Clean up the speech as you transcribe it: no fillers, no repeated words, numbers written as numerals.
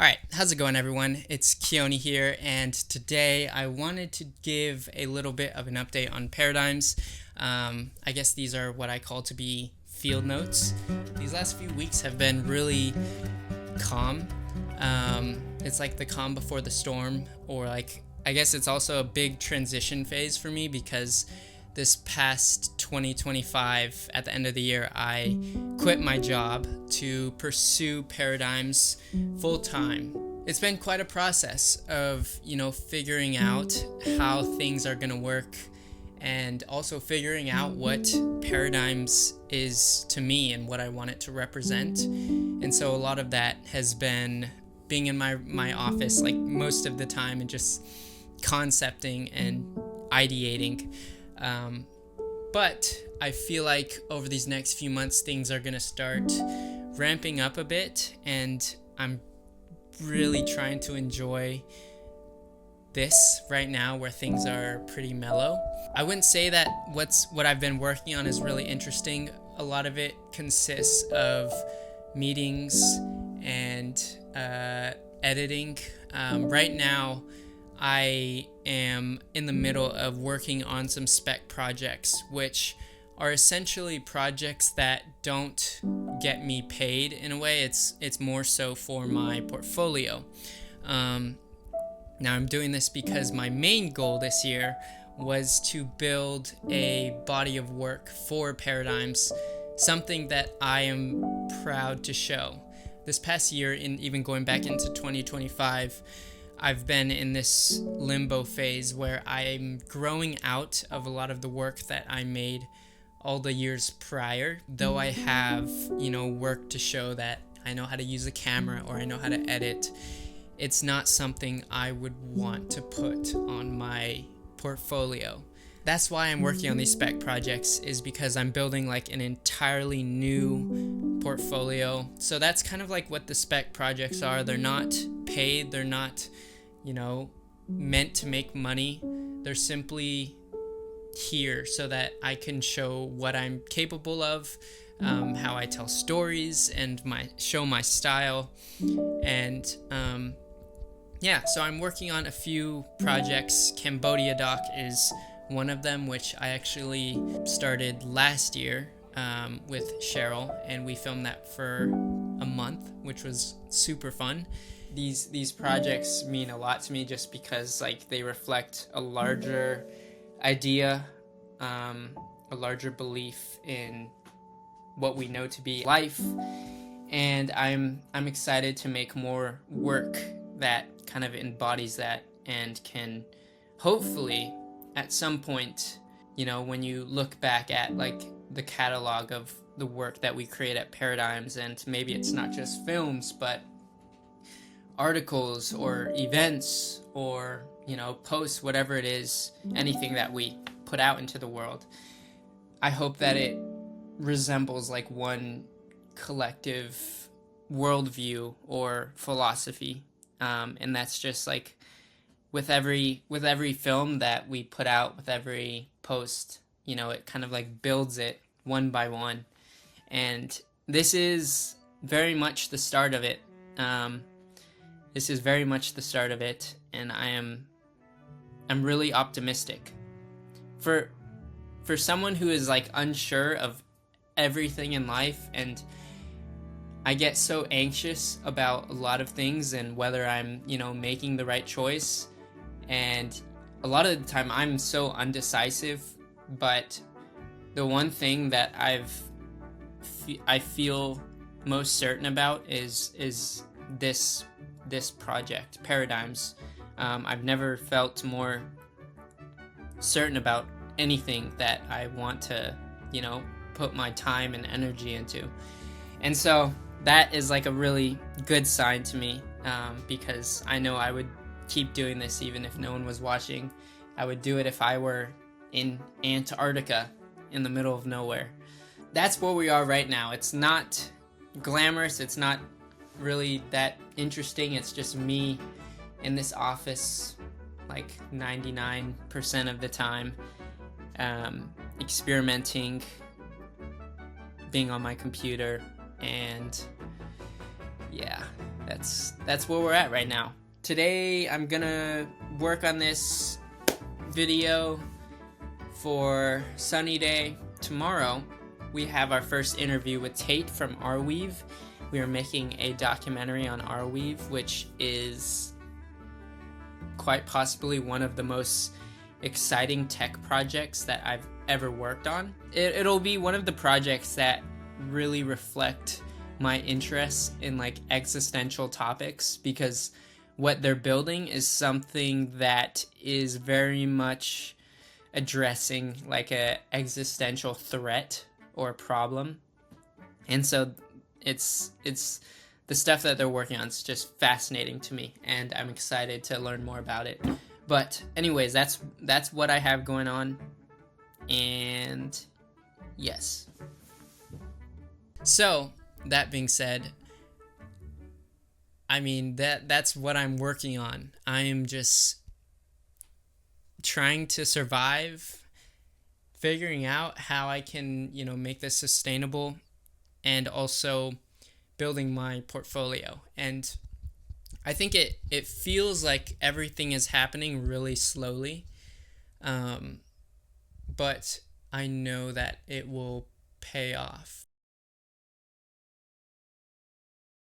Alright, how's it going everyone? It's Keone here, and today I wanted to give a little bit of an update on Paradyms. I guess these are what I call to be field notes. These last few weeks have been really calm. It's like the calm before the storm, or I guess it's also a big transition phase for me because this past 2025, at the end of the year, I quit my job to pursue Paradyms full time. It's been quite a process of, figuring out how things are going to work and also figuring out what Paradyms is to me and what I want it to represent. And so a lot of that has been being in my office like most of the time and just concepting and ideating. But I feel like over these next few months, things are going to start ramping up a bit, and I'm really trying to enjoy this right now where things are pretty mellow. I wouldn't say that what I've been working on is really interesting. A lot of it consists of meetings and editing. Right now, I am in the middle of working on some spec projects, which are essentially projects that don't get me paid in a way. It's more so for my portfolio. Now I'm doing this because my main goal this year was to build a body of work for Paradyms, something that I am proud to show. This past year, and even going back into 2025, I've been in this limbo phase where I'm growing out of a lot of the work that I made all the years prior. Though I have, work to show that I know how to use a camera or I know how to edit, it's not something I would want to put on my portfolio. That's why I'm working on these spec projects, is because I'm building like an entirely new portfolio. So that's kind of like what the spec projects are. They're not paid, they're not meant to make money. They're simply here so that I can show what I'm capable of, how I tell stories, and show my style. And so I'm working on a few projects. Cambodia Doc is one of them, which I actually started last year with Cheryl, and we filmed that for a month, which was super fun. These projects mean a lot to me just because they reflect a larger idea, a larger belief in what we know to be life, and I'm excited to make more work that kind of embodies that and can hopefully at some point, when you look back at the catalog of the work that we create at Paradyms, and maybe it's not just films but articles or events or posts, whatever it is, anything that we put out into the world, I hope that it resembles one collective worldview or philosophy, and that's just with every film that we put out, with every post, it kind of builds it one by one, and this is very much the start of it. This is very much the start of it, and I'm really optimistic. For someone who is unsure of everything in life, and I get so anxious about a lot of things and whether I'm, making the right choice, and a lot of the time I'm so undecisive, but the one thing that I feel most certain about is this project, Paradyms. I've never felt more certain about anything that I want to, put my time and energy into. And so that is a really good sign to me, because I know I would keep doing this even if no one was watching. I would do it if I were in Antarctica in the middle of nowhere. That's where we are right now. It's not glamorous, it's not really that interesting. It's just me in this office 99% of the time, experimenting, being on my computer, and that's where we're at right now. Today I'm gonna work on this video for Sunny Day. Tomorrow we have our first interview with Tate from Arweave. We are making a documentary on Arweave, which is quite possibly one of the most exciting tech projects that I've ever worked on. It'll be one of the projects that really reflect my interests in like existential topics, because what they're building is something that is very much addressing like a existential threat or problem. And so it's the stuff that they're working on is just fascinating to me, and I'm excited to learn more about it. But anyways, that's what I have going on. And yes. So, that being said, I mean, that's what I'm working on. I am just trying to survive, figuring out how I can, make this sustainable, and also building my portfolio. And I think it feels like everything is happening really slowly, but I know that it will pay off.